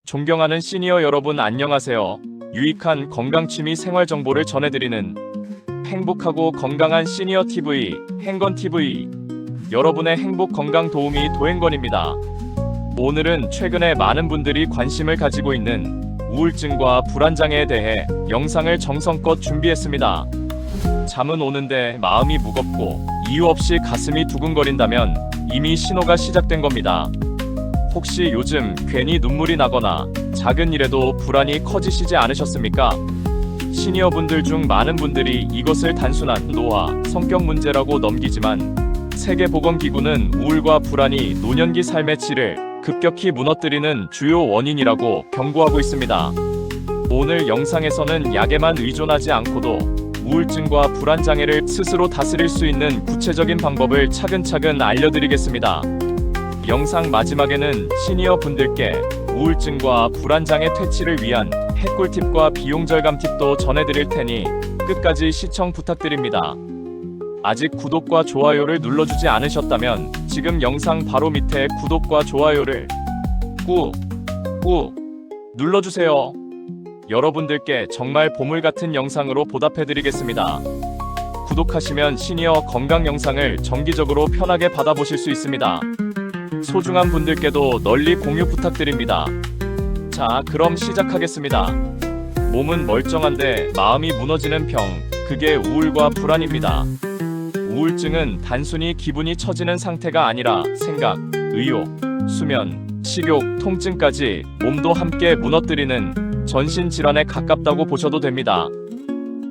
존경하는 시니어 여러분 안녕하세요. 유익한 건강취미 생활 정보를 전해드리는 행복하고 건강한 시니어 TV, 행건TV. 여러분의 행복 건강 도우미 도행건입니다. 오늘은 최근에 많은 분들이 관심을 가지고 있는 우울증과 불안장애에 대해 영상을 정성껏 준비했습니다. 잠은 오는데 마음이 무겁고 이유 없이 가슴이 두근거린다면 이미 신호가 시작된 겁니다. 혹시 요즘 괜히 눈물이 나거나 작은 일에도 불안이 커지시지 않으셨습니까? 시니어분들 중 많은 분들이 이것을 단순한 노화, 성격 문제라고 넘기지만 세계보건기구는 우울과 불안이 노년기 삶의 질을 급격히 무너뜨리는 주요 원인이라고 경고하고 있습니다. 오늘 영상에서는 약에만 의존하지 않고도 우울증과 불안장애를 스스로 다스릴 수 있는 구체적인 방법을 차근차근 알려드리겠습니다. 영상 마지막에는 시니어 분들께 우울증과 불안장애 퇴치를 위한 핵꿀팁과 비용 절감 팁도 전해드릴 테니 끝까지 시청 부탁드립니다. 아직 구독과 좋아요를 눌러주지 않으셨다면 지금 영상 바로 밑에 구독과 좋아요를 꾹 눌러주세요. 여러분들께 정말 보물 같은 영상으로 보답해드리겠습니다. 구독하시면 시니어 건강 영상을 정기적으로 편하게 받아보실 수 있습니다. 소중한 분들께도 널리 공유 부탁드립니다. 자, 그럼 시작하겠습니다. 몸은 멀쩡한데 마음이 무너지는 병, 그게 우울과 불안입니다. 우울증은 단순히 기분이 처지는 상태가 아니라 생각, 의욕, 수면, 식욕, 통증까지 몸도 함께 무너뜨리는 전신질환에 가깝다고 보셔도 됩니다.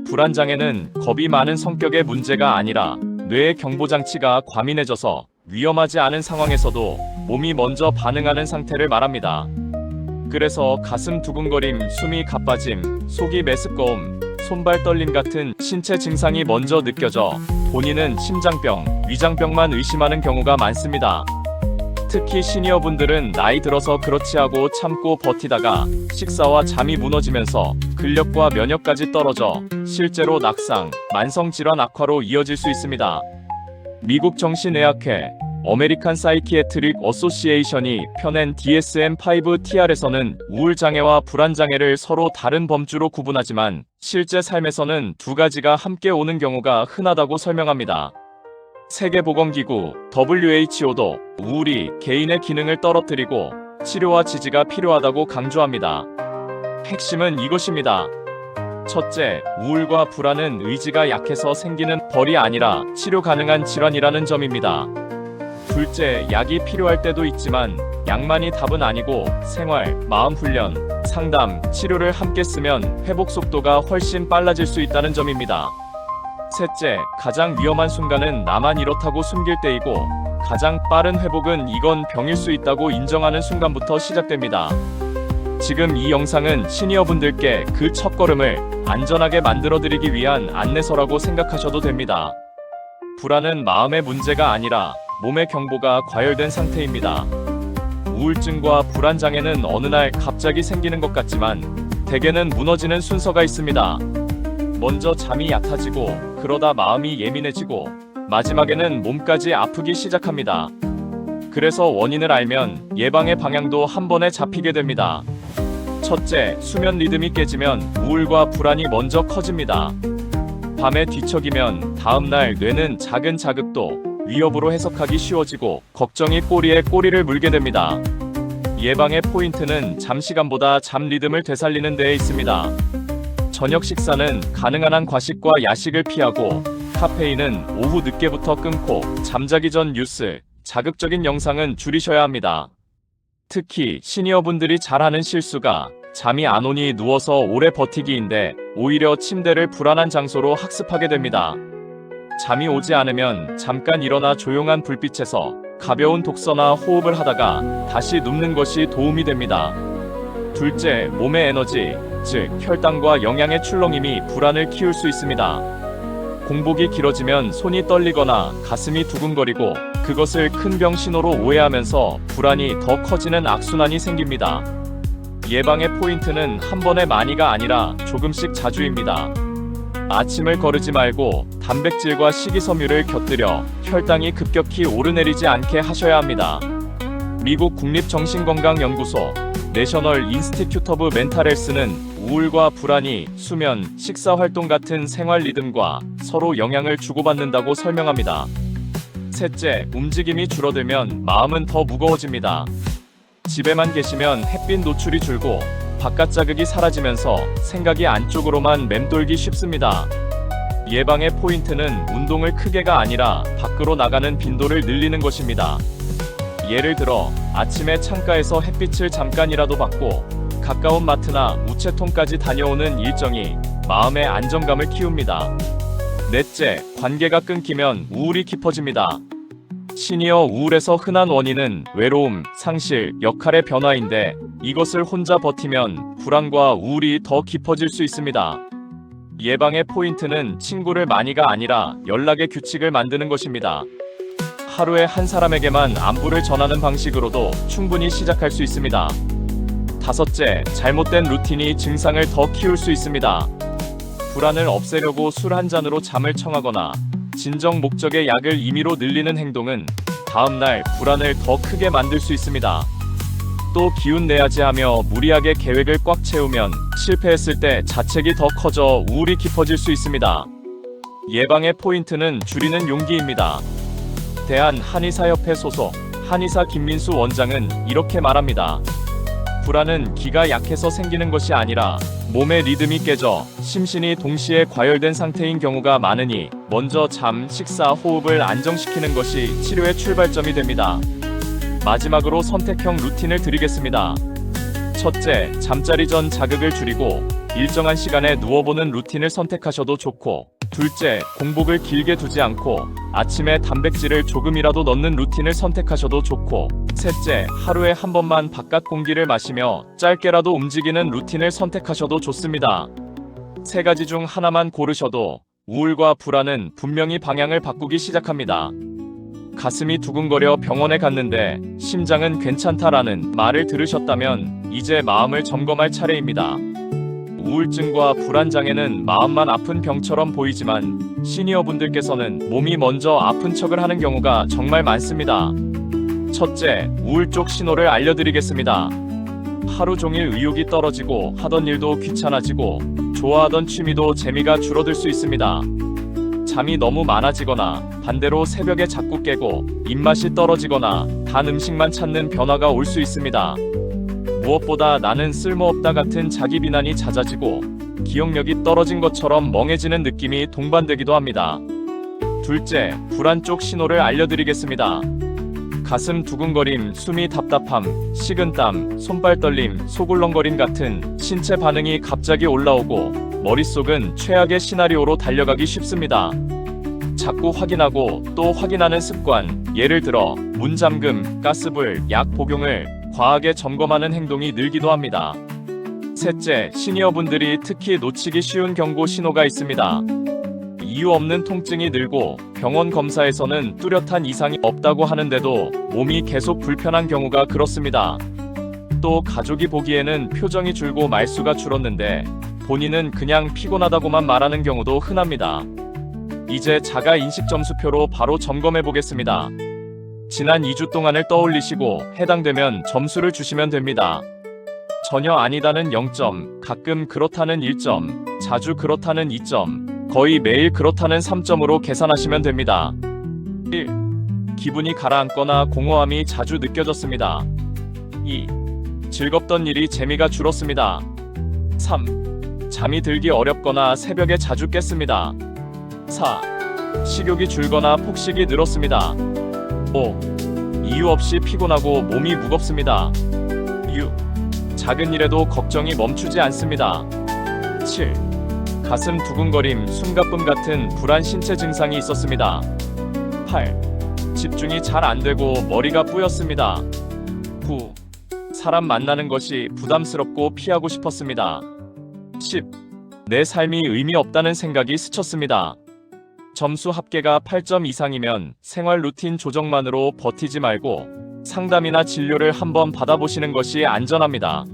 불안장애는 겁이 많은 성격의 문제가 아니라 뇌의 경보장치가 과민해져서 위험하지 않은 상황에서도 몸이 먼저 반응하는 상태를 말합니다. 그래서 가슴 두근거림, 숨이 가빠짐, 속이 메스꺼움, 손발 떨림 같은 신체 증상이 먼저 느껴져 본인은 심장병, 위장병만 의심하는 경우가 많습니다. 특히 시니어분들은 나이 들어서 그렇지 하고 참고 버티다가 식사와 잠이 무너지면서 근력과 면역까지 떨어져 실제로 낙상, 만성질환 악화로 이어질 수 있습니다. 미국 정신의학회 어메리칸 사이키애트릭 어소시에이션이 펴낸 DSM-5-TR에서는 우울장애와 불안장애를 서로 다른 범주로 구분하지만 실제 삶에서는 두 가지가 함께 오는 경우가 흔하다고 설명합니다. 세계보건기구 WHO도 우울이 개인의 기능을 떨어뜨리고 치료와 지지가 필요하다고 강조합니다. 핵심은 이것입니다. 첫째, 우울과 불안은 의지가 약해서 생기는 벌이 아니라 치료 가능한 질환이라는 점입니다. 둘째, 약이 필요할 때도 있지만 약만이 답은 아니고 생활, 마음 훈련, 상담, 치료를 함께 쓰면 회복 속도가 훨씬 빨라질 수 있다는 점입니다. 셋째, 가장 위험한 순간은 나만 이렇다고 숨길 때이고 가장 빠른 회복은 이건 병일 수 있다고 인정하는 순간부터 시작됩니다. 지금 이 영상은 시니어분들께 그 첫걸음을 안전하게 만들어드리기 위한 안내서라고 생각하셔도 됩니다. 불안은 마음의 문제가 아니라 몸의 경보가 과열된 상태입니다. 우울증과 불안장애는 어느 날 갑자기 생기는 것 같지만 대개는 무너지는 순서가 있습니다. 먼저 잠이 얕아지고 그러다 마음이 예민해지고 마지막에는 몸까지 아프기 시작합니다. 그래서 원인을 알면 예방의 방향도 한 번에 잡히게 됩니다. 첫째, 수면 리듬이 깨지면 우울과 불안이 먼저 커집니다. 밤에 뒤척이면 다음날 뇌는 작은 자극도 위협으로 해석하기 쉬워지고 걱정이 꼬리에 꼬리를 물게 됩니다. 예방의 포인트는 잠시간보다 잠 리듬을 되살리는 데에 있습니다. 저녁 식사는 가능한 한 과식과 야식을 피하고 카페인은 오후 늦게부터 끊고 잠자기 전 뉴스, 자극적인 영상은 줄이셔야 합니다. 특히 시니어분들이 잘하는 실수가 잠이 안 오니 누워서 오래 버티기인데 오히려 침대를 불안한 장소로 학습하게 됩니다. 잠이 오지 않으면 잠깐 일어나 조용한 불빛에서 가벼운 독서나 호흡을 하다가 다시 눕는 것이 도움이 됩니다. 둘째, 몸의 에너지, 즉 혈당과 영양의 출렁임이 불안을 키울 수 있습니다. 공복이 길어지면 손이 떨리거나 가슴이 두근거리고 그것을 큰 병 신호로 오해하면서 불안이 더 커지는 악순환이 생깁니다. 예방의 포인트는 한 번에 많이가 아니라 조금씩 자주입니다. 아침을 거르지 말고 단백질과 식이섬유를 곁들여 혈당이 급격히 오르내리지 않게 하셔야 합니다. 미국 국립정신건강연구소 내셔널 인스티튜트 오브 멘탈 헬스는 우울과 불안이 수면, 식사활동 같은 생활 리듬과 서로 영향을 주고받는다고 설명합니다. 셋째, 움직임이 줄어들면 마음은 더 무거워집니다. 집에만 계시면 햇빛 노출이 줄고 바깥 자극이 사라지면서 생각이 안쪽으로만 맴돌기 쉽습니다. 예방의 포인트는 운동을 크게가 아니라 밖으로 나가는 빈도를 늘리는 것입니다. 예를 들어 아침에 창가에서 햇빛을 잠깐이라도 받고 가까운 마트나 우체통까지 다녀오는 일정이 마음의 안정감을 키웁니다. 넷째, 관계가 끊기면 우울이 깊어집니다. 시니어 우울에서 흔한 원인은 외로움, 상실, 역할의 변화인데 이것을 혼자 버티면 불안과 우울이 더 깊어질 수 있습니다. 예방의 포인트는 친구를 많이가 아니라 연락의 규칙을 만드는 것입니다. 하루에 한 사람에게만 안부를 전하는 방식으로도 충분히 시작할 수 있습니다. 다섯째, 잘못된 루틴이 증상을 더 키울 수 있습니다. 불안을 없애려고 술 한 잔으로 잠을 청하거나 진정 목적의 약을 임의로 늘리는 행동은 다음날 불안을 더 크게 만들 수 있습니다. 또 기운 내야지 하며 무리하게 계획을 꽉 채우면 실패했을 때 자책이 더 커져 우울이 깊어질 수 있습니다. 예방의 포인트는 줄이는 용기입니다. 대한한의사협회 소속 한의사 김민수 원장은 이렇게 말합니다. 불안은 기가 약해서 생기는 것이 아니라 몸의 리듬이 깨져 심신이 동시에 과열된 상태인 경우가 많으니 먼저 잠, 식사, 호흡을 안정시키는 것이 치료의 출발점이 됩니다. 마지막으로 선택형 루틴을 드리겠습니다. 첫째, 잠자리 전 자극을 줄이고 일정한 시간에 누워보는 루틴을 선택하셔도 좋고, 둘째, 공복을 길게 두지 않고 아침에 단백질을 조금이라도 넣는 루틴을 선택하셔도 좋고, 셋째, 하루에 한 번만 바깥 공기를 마시며 짧게라도 움직이는 루틴을 선택하셔도 좋습니다. 세 가지 중 하나만 고르셔도 우울과 불안은 분명히 방향을 바꾸기 시작합니다. 가슴이 두근거려 병원에 갔는데 심장은 괜찮다라는 말을 들으셨다면 이제 마음을 점검할 차례입니다. 우울증과 불안장애는 마음만 아픈 병처럼 보이지만 시니어분들께서는 몸이 먼저 아픈 척을 하는 경우가 정말 많습니다. 첫째, 우울 쪽 신호를 알려드리겠습니다. 하루 종일 의욕이 떨어지고 하던 일도 귀찮아지고 좋아하던 취미도 재미가 줄어들 수 있습니다. 잠이 너무 많아지거나 반대로 새벽에 자꾸 깨고 입맛이 떨어지거나 단 음식만 찾는 변화가 올 수 있습니다. 무엇보다 나는 쓸모없다 같은 자기 비난이 잦아지고 기억력이 떨어진 것처럼 멍해지는 느낌이 동반되기도 합니다. 둘째, 불안 쪽 신호를 알려드리겠습니다. 가슴 두근거림, 숨이 답답함, 식은땀, 손발 떨림, 속울렁거림 같은 신체 반응이 갑자기 올라오고 머릿속은 최악의 시나리오로 달려가기 쉽습니다. 자꾸 확인하고 또 확인하는 습관, 예를 들어 문 잠금, 가스불, 약 복용을 과하게 점검하는 행동이 늘기도 합니다. 셋째, 시니어분들이 특히 놓치기 쉬운 경고 신호가 있습니다. 이유 없는 통증이 늘고 병원 검사에서는 뚜렷한 이상이 없다고 하는데도 몸이 계속 불편한 경우가 그렇습니다. 또 가족이 보기에는 표정이 줄고 말수가 줄었는데 본인은 그냥 피곤하다고만 말하는 경우도 흔합니다. 이제 자가 인식 점수표로 바로 점검해 보겠습니다. 지난 2주 동안을 떠올리시고 해당되면 점수를 주시면 됩니다. 전혀 아니다는 0점, 가끔 그렇다는 1점, 자주 그렇다는 2점, 거의 매일 그렇다는 3점으로 계산하시면 됩니다. 1. 기분이 가라앉거나 공허함이 자주 느껴졌습니다. 2. 즐겁던 일이 재미가 줄었습니다. 3. 잠이 들기 어렵거나 새벽에 자주 깼습니다. 4. 식욕이 줄거나 폭식이 늘었습니다. 5. 이유 없이 피곤하고 몸이 무겁습니다. 6. 작은 일에도 걱정이 멈추지 않습니다. 7. 가슴 두근거림, 숨가쁨 같은 불안 신체 증상이 있었습니다. 8. 집중이 잘 안되고 머리가 뿌였습니다. 9. 사람 만나는 것이 부담스럽고 피하고 싶었습니다. 10. 내 삶이 의미 없다는 생각이 스쳤습니다. 점수 합계가 8점 이상이면 생활 루틴 조정만으로 버티지 말고 상담이나 진료를 한번 받아보시는 것이 안전합니다.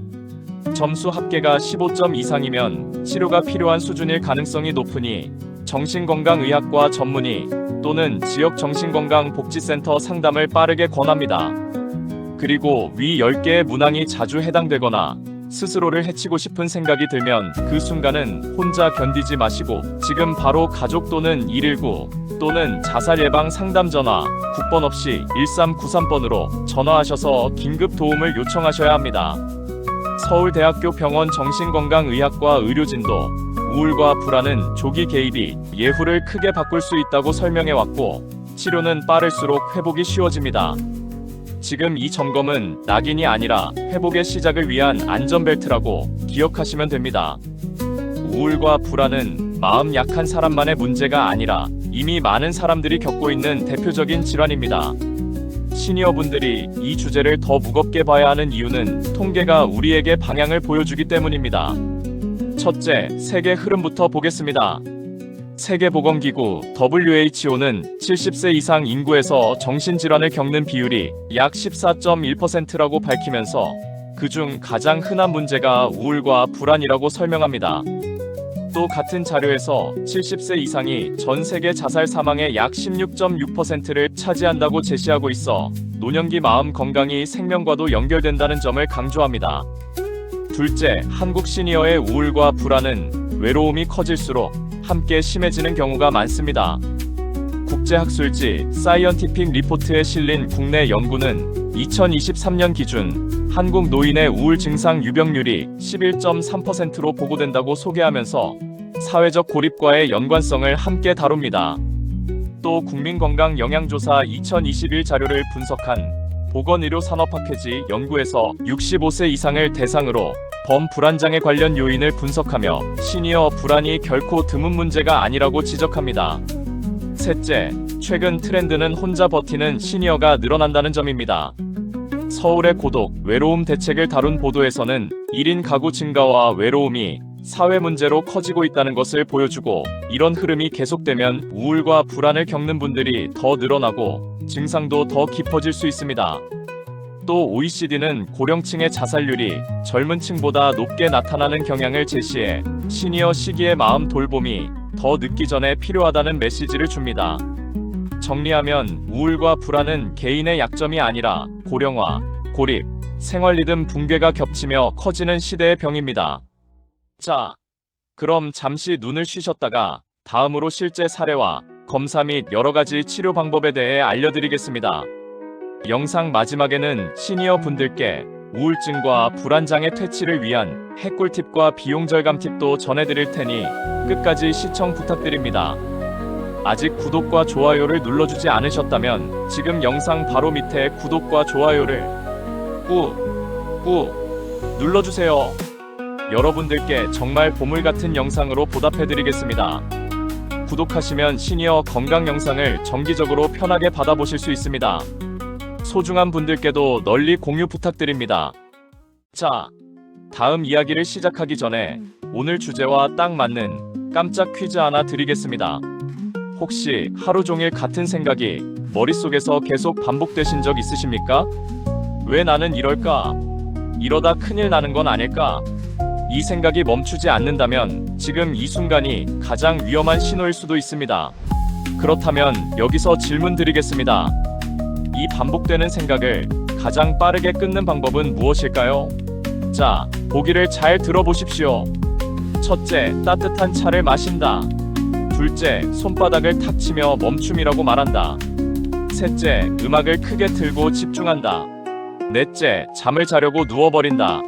점수 합계가 15점 이상이면 치료가 필요한 수준일 가능성이 높으니 정신건강의학과 전문의 또는 지역 정신건강복지센터 상담을 빠르게 권합니다. 그리고 위 10개의 문항이 자주 해당되거나 스스로를 해치고 싶은 생각이 들면 그 순간은 혼자 견디지 마시고 지금 바로 가족 또는 119 또는 자살 예방 상담 전화 국번 없이 1393번으로 전화하셔서 긴급 도움을 요청하셔야 합니다. 서울대학교 병원 정신건강의학과 의료진도 우울과 불안은 조기 개입이 예후를 크게 바꿀 수 있다고 설명해왔고 치료는 빠를수록 회복이 쉬워집니다. 지금 이 점검은 낙인이 아니라 회복의 시작을 위한 안전벨트라고 기억하시면 됩니다. 우울과 불안은 마음 약한 사람만의 문제가 아니라 이미 많은 사람들이 겪고 있는 대표적인 질환입니다. 시니어분들이 이 주제를 더 무겁게 봐야 하는 이유는 통계가 우리에게 방향을 보여주기 때문입니다. 첫째, 세계 흐름부터 보겠습니다. 세계보건기구 WHO는 70세 이상 인구에서 정신질환을 겪는 비율이 약 14.1%라고 밝히면서 그중 가장 흔한 문제가 우울과 불안이라고 설명합니다. 또 같은 자료에서 70세 이상이 전 세계 자살 사망의 약 16.6%를 차지한다고 제시하고 있어 노년기 마음 건강이 생명과도 연결된다는 점을 강조합니다. 둘째, 한국 시니어의 우울과 불안은 외로움이 커질수록 함께 심해지는 경우가 많습니다. 국제학술지 사이언티픽 리포트에 실린 국내 연구는 2023년 기준 한국 노인의 우울 증상 유병률이 11.3%로 보고된다고 소개하면서 사회적 고립과의 연관성을 함께 다룹니다. 또 국민건강영양조사 2021 자료를 분석한 보건의료산업학회지 연구에서 65세 이상을 대상으로 범불안장애 관련 요인을 분석하며 시니어 불안이 결코 드문 문제가 아니라고 지적합니다. 셋째, 최근 트렌드는 혼자 버티는 시니어가 늘어난다는 점입니다. 서울의 고독, 외로움 대책을 다룬 보도에서는 1인 가구 증가와 외로움이 사회 문제로 커지고 있다는 것을 보여주고 이런 흐름이 계속되면 우울과 불안을 겪는 분들이 더 늘어나고 증상도 더 깊어질 수 있습니다. 또 OECD는 고령층의 자살률이 젊은 층보다 높게 나타나는 경향을 제시해 시니어 시기의 마음 돌봄이 더 늦기 전에 필요하다는 메시지를 줍니다. 정리하면 우울과 불안은 개인의 약점이 아니라 고령화, 고립, 생활 리듬 붕괴가 겹치며 커지는 시대의 병입니다. 자, 그럼 잠시 눈을 쉬셨다가 다음으로 실제 사례와 검사 및 여러가지 치료 방법에 대해 알려드리겠습니다. 영상 마지막에는 시니어 분들께 우울증과 불안장애 퇴치를 위한 핵꿀팁과 비용 절감 팁도 전해드릴 테니 끝까지 시청 부탁드립니다. 아직 구독과 좋아요를 눌러주지 않으셨다면 지금 영상 바로 밑에 구독과 좋아요를 꾹 눌러주세요. 여러분들께 정말 보물 같은 영상으로 보답해드리겠습니다. 구독하시면 시니어 건강 영상을 정기적으로 편하게 받아보실 수 있습니다. 소중한 분들께도 널리 공유 부탁드립니다. 자, 다음 이야기를 시작하기 전에 오늘 주제와 딱 맞는 깜짝 퀴즈 하나 드리겠습니다. 혹시 하루 종일 같은 생각이 머릿속에서 계속 반복되신 적 있으십니까? 왜 나는 이럴까? 이러다 큰일 나는 건 아닐까? 이 생각이 멈추지 않는다면 지금 이 순간이 가장 위험한 신호일 수도 있습니다. 그렇다면 여기서 질문 드리겠습니다. 이 반복되는 생각을 가장 빠르게 끊는 방법은 무엇일까요? 자, 보기를 잘 들어보십시오. 첫째, 따뜻한 차를 마신다. 둘째, 손바닥을 탁 치며 멈춤이라고 말한다. 셋째, 음악을 크게 틀고 집중한다. 넷째, 잠을 자려고 누워버린다.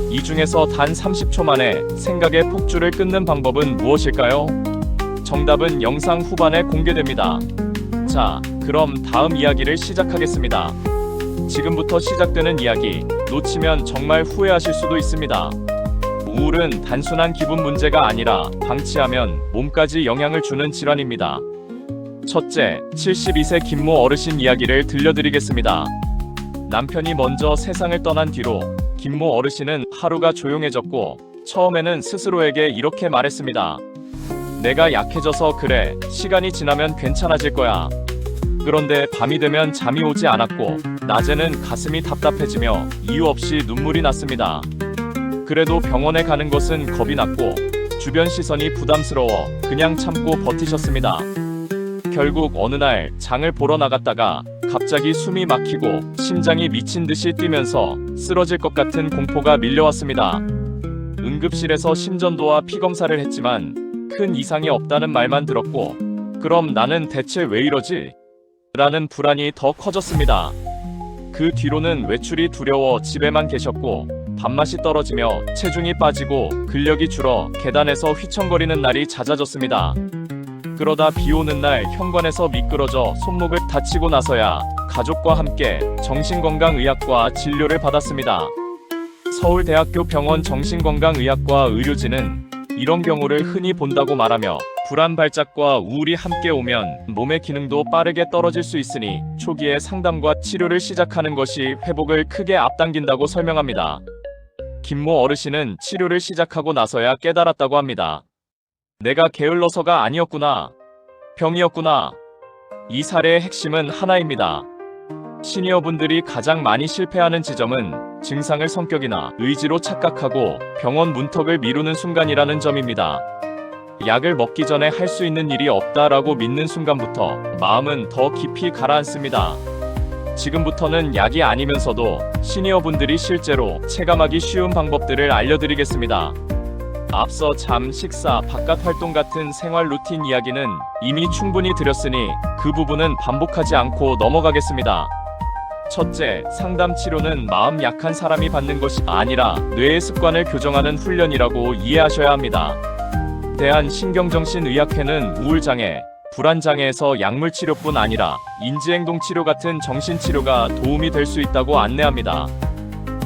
이 중에서 단 30초 만에 생각의 폭주를 끊는 방법은 무엇일까요? 정답은 영상 후반에 공개됩니다. 자, 그럼 다음 이야기를 시작하겠습니다. 지금부터 시작되는 이야기, 놓치면 정말 후회하실 수도 있습니다. 우울은 단순한 기분 문제가 아니라 방치하면 몸까지 영향을 주는 질환입니다. 첫째, 72세 김모 어르신 이야기를 들려드리겠습니다. 남편이 먼저 세상을 떠난 뒤로 김모 어르신은 하루가 조용해졌고 처음에는 스스로에게 이렇게 말했습니다. 내가 약해져서 그래, 시간이 지나면 괜찮아질 거야. 그런데 밤이 되면 잠이 오지 않았고 낮에는 가슴이 답답해지며 이유 없이 눈물이 났습니다. 그래도 병원에 가는 것은 겁이 났고 주변 시선이 부담스러워 그냥 참고 버티셨습니다. 결국 어느 날 장을 보러 나갔다가 갑자기 숨이 막히고 심장이 미친 듯이 뛰면서 쓰러질 것 같은 공포가 밀려왔습니다. 응급실에서 심전도와 피검사를 했지만 큰 이상이 없다는 말만 들었고, 그럼 나는 대체 왜 이러지? 라는 불안이 더 커졌습니다. 그 뒤로는 외출이 두려워 집에만 계셨고, 밥맛이 떨어지며 체중이 빠지고 근력이 줄어 계단에서 휘청거리는 날이 잦아졌습니다. 그러다 비 오는 날 현관에서 미끄러져 손목을 다치고 나서야 가족과 함께 정신건강의학과 진료를 받았습니다. 서울대학교 병원 정신건강의학과 의료진은 이런 경우를 흔히 본다고 말하며, 불안 발작과 우울이 함께 오면 몸의 기능도 빠르게 떨어질 수 있으니 초기에 상담과 치료를 시작하는 것이 회복을 크게 앞당긴다고 설명합니다. 김모 어르신은 치료를 시작하고 나서야 깨달았다고 합니다. 내가 게을러서가 아니었구나. 병이었구나. 이 사례의 핵심은 하나입니다. 시니어분들이 가장 많이 실패하는 지점은 증상을 성격이나 의지로 착각하고 병원 문턱을 미루는 순간이라는 점입니다. 약을 먹기 전에 할 수 있는 일이 없다라고 믿는 순간부터 마음은 더 깊이 가라앉습니다. 지금부터는 약이 아니면서도 시니어분들이 실제로 체감하기 쉬운 방법들을 알려드리겠습니다. 앞서 잠, 식사, 바깥 활동 같은 생활 루틴 이야기는 이미 충분히 드렸으니 그 부분은 반복하지 않고 넘어가겠습니다. 첫째, 상담 치료는 마음 약한 사람이 받는 것이 아니라 뇌의 습관을 교정하는 훈련이라고 이해하셔야 합니다. 대한신경정신의학회는 우울장애, 불안장애에서 약물치료뿐 아니라 인지행동치료 같은 정신치료가 도움이 될 수 있다고 안내합니다.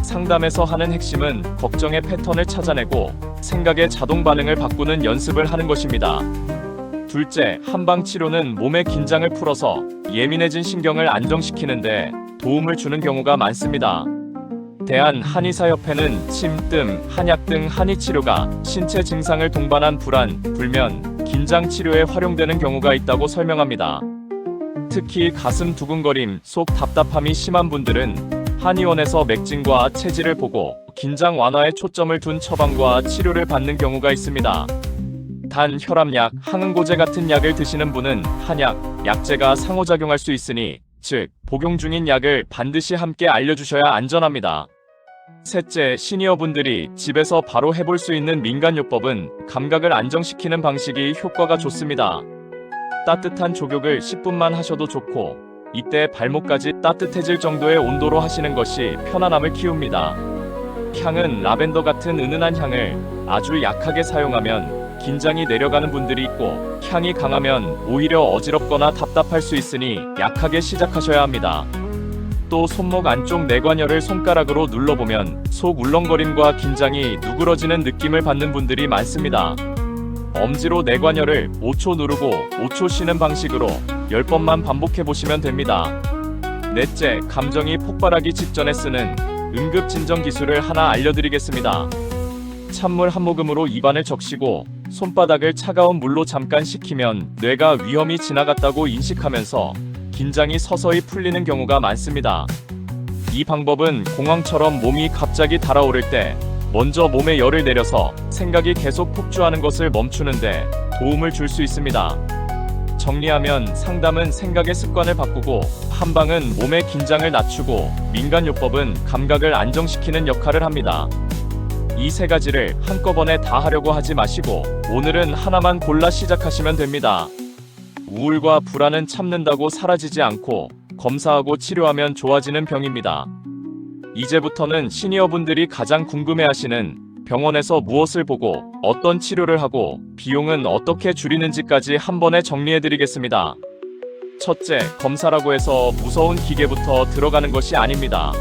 상담에서 하는 핵심은 걱정의 패턴을 찾아내고 생각의 자동 반응을 바꾸는 연습을 하는 것입니다. 둘째, 한방치료는 몸의 긴장을 풀어서 예민해진 신경을 안정시키는데 도움을 주는 경우가 많습니다. 대한한의사협회는 침, 뜸, 한약 등 한의치료가 신체 증상을 동반한 불안, 불면, 긴장 치료에 활용되는 경우가 있다고 설명합니다. 특히 가슴 두근거림, 속 답답함이 심한 분들은 한의원에서 맥진과 체질을 보고 긴장 완화에 초점을 둔 처방과 치료를 받는 경우가 있습니다. 단 혈압약, 항응고제 같은 약을 드시는 분은 한약, 약제가 상호작용할 수 있으니, 즉 복용 중인 약을 반드시 함께 알려주셔야 안전합니다. 셋째, 시니어분들이 집에서 바로 해볼 수 있는 민간요법은 감각을 안정시키는 방식이 효과가 좋습니다. 따뜻한 족욕을 10분만 하셔도 좋고, 이때 발목까지 따뜻해질 정도의 온도로 하시는 것이 편안함을 키웁니다. 향은 라벤더 같은 은은한 향을 아주 약하게 사용하면 긴장이 내려가는 분들이 있고, 향이 강하면 오히려 어지럽거나 답답할 수 있으니 약하게 시작하셔야 합니다. 또 손목 안쪽 내관열을 손가락으로 눌러보면 속 울렁거림과 긴장이 누그러지는 느낌을 받는 분들이 많습니다. 엄지로 내관열을 5초 누르고 5초 쉬는 방식으로 10번만 반복해보시면 됩니다. 넷째, 감정이 폭발하기 직전에 쓰는 응급진정 기술을 하나 알려드리겠습니다. 찬물 한 모금으로 입안을 적시고 손바닥을 차가운 물로 잠깐 식히면 뇌가 위험이 지나갔다고 인식하면서 긴장이 서서히 풀리는 경우가 많습니다. 이 방법은 공황처럼 몸이 갑자기 달아오를 때 먼저 몸에 열을 내려서 생각이 계속 폭주하는 것을 멈추는데 도움을 줄 수 있습니다. 정리하면 상담은 생각의 습관을 바꾸고, 한방은 몸의 긴장을 낮추고, 민간요법은 감각을 안정시키는 역할을 합니다. 이 세 가지를 한꺼번에 다 하려고 하지 마시고 오늘은 하나만 골라 시작하시면 됩니다. 우울과 불안은 참는다고 사라지지 않고 검사하고 치료하면 좋아지는 병입니다. 이제부터는 시니어분들이 가장 궁금해하시는 병원에서 무엇을 보고 어떤 치료를 하고 비용은 어떻게 줄이는지까지 한 번에 정리해드리겠습니다. 첫째, 검사라고 해서 무서운 기계부터 들어가는 것이 아닙니다.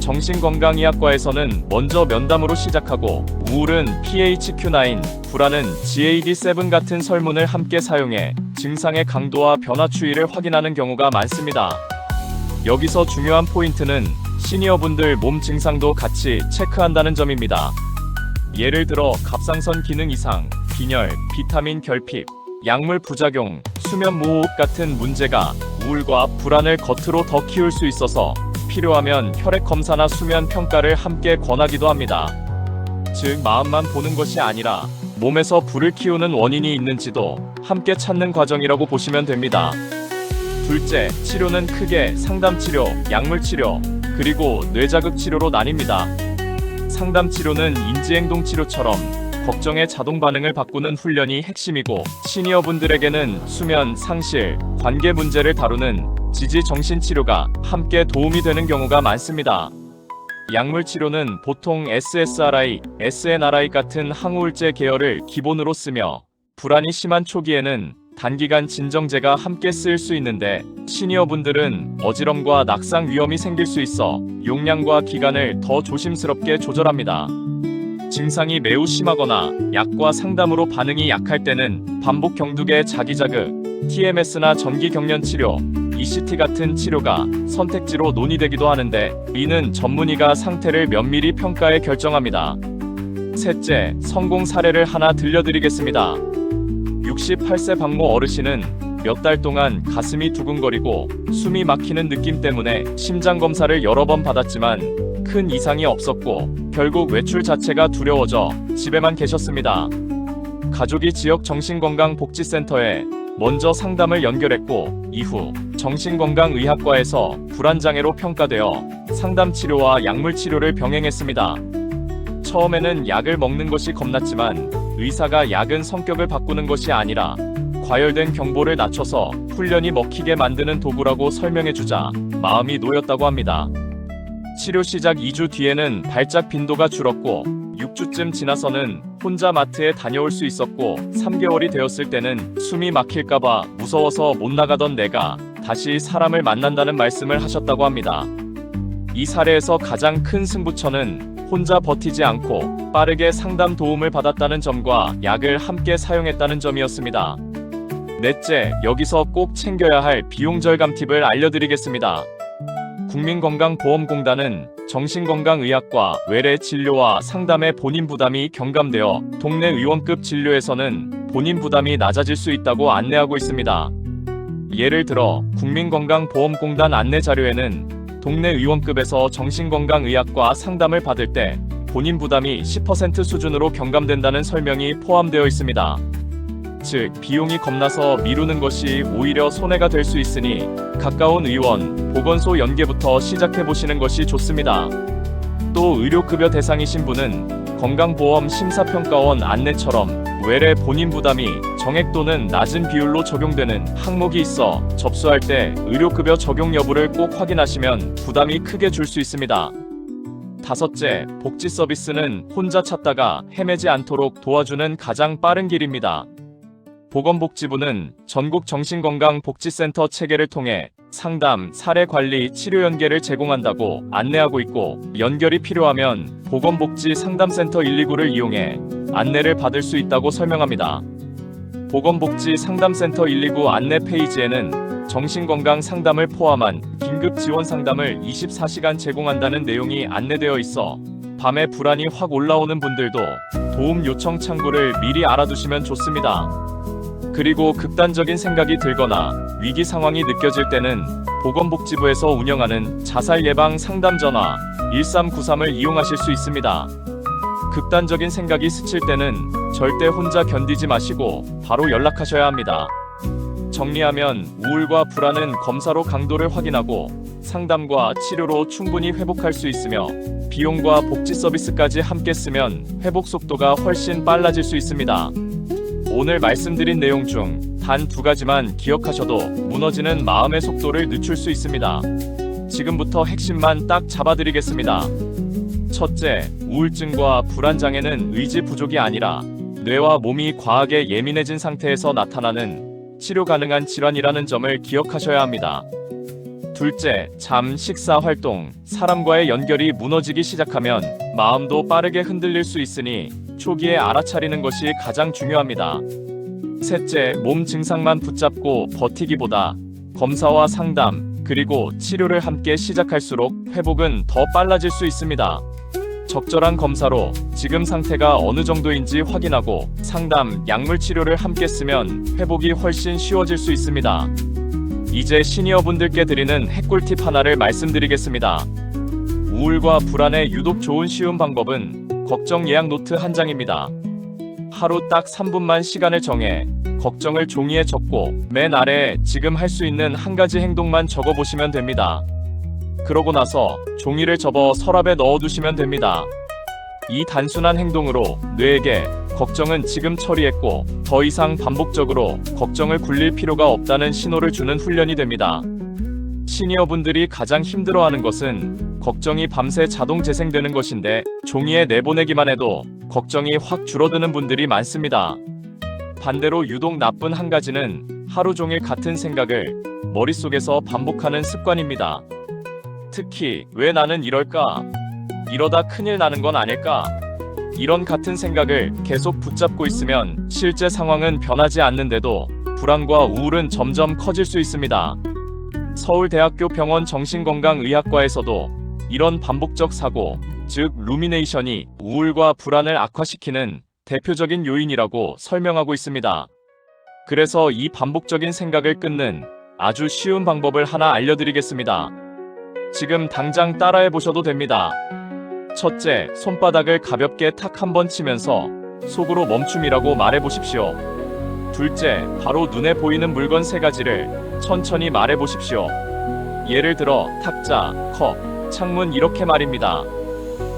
정신건강의학과에서는 먼저 면담으로 시작하고, 우울은 PHQ-9, 불안은 GAD-7 같은 설문을 함께 사용해 증상의 강도와 변화 추이를 확인하는 경우가 많습니다. 여기서 중요한 포인트는 시니어분들 몸 증상도 같이 체크한다는 점입니다. 예를 들어 갑상선 기능 이상, 빈혈, 비타민 결핍, 약물 부작용, 수면 무호흡 같은 문제가 우울과 불안을 겉으로 더 키울 수 있어서 필요하면 혈액 검사나 수면 평가를 함께 권하기도 합니다. 즉 마음만 보는 것이 아니라 몸에서 불을 키우는 원인이 있는지도 함께 찾는 과정이라고 보시면 됩니다. 둘째, 치료는 크게 상담치료, 약물치료, 그리고 뇌자극치료로 나뉩니다. 상담치료는 인지행동치료처럼 걱정의 자동 반응을 바꾸는 훈련이 핵심이고, 시니어분들에게는 수면, 상실, 관계 문제를 다루는 지지정신치료가 함께 도움이 되는 경우가 많습니다. 약물치료는 보통 SSRI, SNRI 같은 항우울제 계열을 기본으로 쓰며, 불안이 심한 초기에는 단기간 진정제가 함께 쓰일 수 있는데, 시니어분들은 어지럼과 낙상 위험이 생길 수 있어 용량과 기간을 더 조심스럽게 조절합니다. 증상이 매우 심하거나 약과 상담으로 반응이 약할 때는 반복 경두개 자기자극, TMS나 전기경련치료, ECT 같은 치료가 선택지로 논의되기도 하는데, 이는 전문의가 상태를 면밀히 평가해 결정합니다. 셋째, 성공 사례를 하나 들려드리겠습니다. 68세 박모 어르신은 몇 달 동안 가슴이 두근거리고 숨이 막히는 느낌 때문에 심장검사를 여러 번 받았지만 큰 이상이 없었고, 결국 외출 자체가 두려워져 집에만 계셨습니다. 가족이 지역 정신건강복지센터에 먼저 상담을 연결했고, 이후 정신건강의학과에서 불안장애로 평가되어 상담치료와 약물치료를 병행했습니다. 처음에는 약을 먹는 것이 겁났지만, 의사가 약은 성격을 바꾸는 것이 아니라 과열된 경보를 낮춰서 훈련이 먹히게 만드는 도구라고 설명해주자 마음이 놓였다고 합니다. 치료 시작 2주 뒤에는 발작 빈도가 줄었고, 6주쯤 지나서는 혼자 마트에 다녀올 수 있었고, 3개월이 되었을 때는 숨이 막힐까봐 무서워서 못 나가던 내가 다시 사람을 만난다는 말씀을 하셨다고 합니다. 이 사례에서 가장 큰 승부처는 혼자 버티지 않고 빠르게 상담 도움을 받았다는 점과 약을 함께 사용했다는 점이었습니다. 넷째, 여기서 꼭 챙겨야 할 비용 절감 팁을 알려드리겠습니다. 국민건강보험공단은 정신건강의학과 외래 진료와 상담의 본인 부담이 경감되어 동네 의원급 진료에서는 본인 부담이 낮아질 수 있다고 안내하고 있습니다. 예를 들어 국민건강보험공단 안내 자료에는 동네 의원급에서 정신건강의학과 상담을 받을 때 본인 부담이 10% 수준으로 경감된다는 설명이 포함되어 있습니다. 즉, 비용이 겁나서 미루는 것이 오히려 손해가 될 수 있으니 가까운 의원, 보건소 연계부터 시작해보시는 것이 좋습니다. 또 의료급여 대상이신 분은 건강보험 심사평가원 안내처럼 외래 본인 부담이 정액 또는 낮은 비율로 적용되는 항목이 있어 접수할 때 의료급여 적용 여부를 꼭 확인하시면 부담이 크게 줄 수 있습니다. 다섯째, 복지 서비스는 혼자 찾다가 헤매지 않도록 도와주는 가장 빠른 길입니다. 보건복지부는 전국 정신건강복지센터 체계를 통해 상담, 사례관리, 치료 연계를 제공한다고 안내하고 있고, 연결이 필요하면 보건복지 상담센터 129를 이용해 안내를 받을 수 있다고 설명합니다. 보건복지 상담센터 129 안내 페이지에는 정신건강 상담을 포함한 긴급 지원 상담을 24시간 제공한다는 내용이 안내되어 있어 밤에 불안이 확 올라오는 분들도 도움 요청 창구를 미리 알아두시면 좋습니다. 그리고 극단적인 생각이 들거나 위기 상황이 느껴질 때는 보건복지부에서 운영하는 자살 예방 상담 전화 1393을 이용하실 수 있습니다. 극단적인 생각이 스칠 때는 절대 혼자 견디지 마시고 바로 연락하셔야 합니다. 정리하면 우울과 불안은 검사로 강도를 확인하고 상담과 치료로 충분히 회복할 수 있으며, 비용과 복지 서비스까지 함께 쓰면 회복 속도가 훨씬 빨라질 수 있습니다. 오늘 말씀드린 내용 중 단 2가지만 기억하셔도 무너지는 마음의 속도를 늦출 수 있습니다. 지금부터 핵심만 딱 잡아드리겠습니다. 첫째, 우울증과 불안장애는 의지 부족이 아니라 뇌와 몸이 과하게 예민해진 상태에서 나타나는 치료 가능한 질환이라는 점을 기억하셔야 합니다. 둘째, 잠, 식사, 활동, 사람과의 연결이 무너지기 시작하면 마음도 빠르게 흔들릴 수 있으니 초기에 알아차리는 것이 가장 중요합니다. 셋째, 몸 증상만 붙잡고 버티기보다 검사와 상담, 그리고 치료를 함께 시작할수록 회복은 더 빨라질 수 있습니다. 적절한 검사로 지금 상태가 어느 정도인지 확인하고 상담, 약물 치료를 함께 쓰면 회복이 훨씬 쉬워질 수 있습니다. 이제 시니어분들께 드리는 핵꿀팁 하나를 말씀드리겠습니다. 우울과 불안에 유독 좋은 쉬운 방법은 걱정 예약 노트 한 장입니다. 하루 딱 3분만 시간을 정해 걱정을 종이에 적고 맨 아래에 지금 할 수 있는 한 가지 행동만 적어 보시면 됩니다. 그러고 나서 종이를 접어 서랍에 넣어 두시면 됩니다. 이 단순한 행동으로 뇌에게 걱정은 지금 처리했고 더 이상 반복적으로 걱정을 굴릴 필요가 없다는 신호를 주는 훈련이 됩니다. 시니어분들이 가장 힘들어하는 것은 걱정이 밤새 자동 재생되는 것인데 종이에 내보내기만 해도 걱정이 확 줄어드는 분들이 많습니다. 반대로 유독 나쁜 한 가지는 하루 종일 같은 생각을 머릿속에서 반복하는 습관입니다. 특히 왜 나는 이럴까? 이러다 큰일 나는 건 아닐까? 이런 같은 생각을 계속 붙잡고 있으면 실제 상황은 변하지 않는데도 불안과 우울은 점점 커질 수 있습니다. 서울대학교 병원 정신건강의학과에서도 이런 반복적 사고, 즉 루미네이션이 우울과 불안을 악화시키는 대표적인 요인이라고 설명하고 있습니다. 그래서 이 반복적인 생각을 끊는 아주 쉬운 방법을 하나 알려드리겠습니다. 지금 당장 따라해 보셔도 됩니다. 첫째, 손바닥을 가볍게 탁 한번 치면서 속으로 멈춤이라고 말해 보십시오. 둘째, 바로 눈에 보이는 물건 세 가지를 천천히 말해 보십시오. 예를 들어 탁자, 컵, 창문 이렇게 말입니다.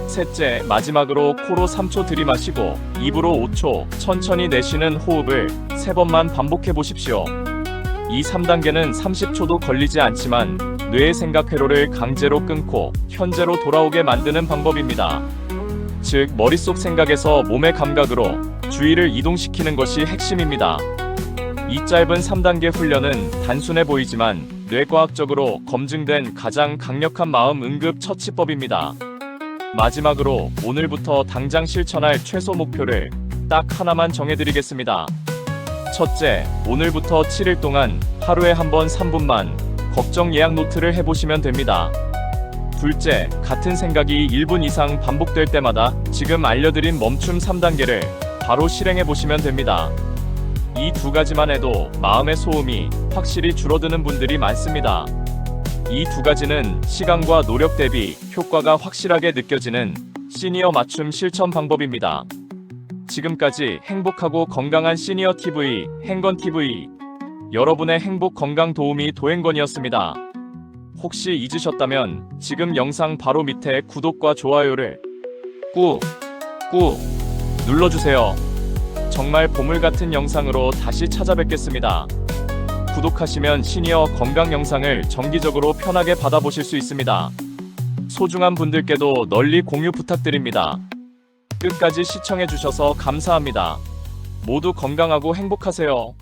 셋째, 마지막으로 코로 3초 들이마시고 입으로 5초 천천히 내쉬는 호흡을 3번만 반복해 보십시오. 이 3단계는 30초도 걸리지 않지만 뇌의 생각 회로를 강제로 끊고 현재로 돌아오게 만드는 방법입니다. 즉, 머릿속 생각에서 몸의 감각으로 주의를 이동시키는 것이 핵심입니다. 이 짧은 3단계 훈련은 단순해 보이지만 뇌과학적으로 검증된 가장 강력한 마음 응급 처치법입니다. 마지막으로 오늘부터 당장 실천할 최소 목표를 딱 하나만 정해드리겠습니다. 첫째, 오늘부터 7일 동안 하루에 한 번 3분만 걱정 예약 노트를 해보시면 됩니다. 둘째, 같은 생각이 1분 이상 반복될 때마다 지금 알려드린 멈춤 3단계를 바로 실행해보시면 됩니다. 이 두 가지만 해도 마음의 소음이 확실히 줄어드는 분들이 많습니다. 이 두 가지는 시간과 노력 대비 효과가 확실하게 느껴지는 시니어 맞춤 실천 방법입니다. 지금까지 행복하고 건강한 시니어 TV, 행건TV, 여러분의 행복 건강 도우미 도행건이었습니다. 혹시 잊으셨다면 지금 영상 바로 밑에 구독과 좋아요를 꾹 눌러주세요. 정말 보물 같은 영상으로 다시 찾아뵙겠습니다. 구독하시면 시니어 건강 영상을 정기적으로 편하게 받아보실 수 있습니다. 소중한 분들께도 널리 공유 부탁드립니다. 끝까지 시청해주셔서 감사합니다. 모두 건강하고 행복하세요.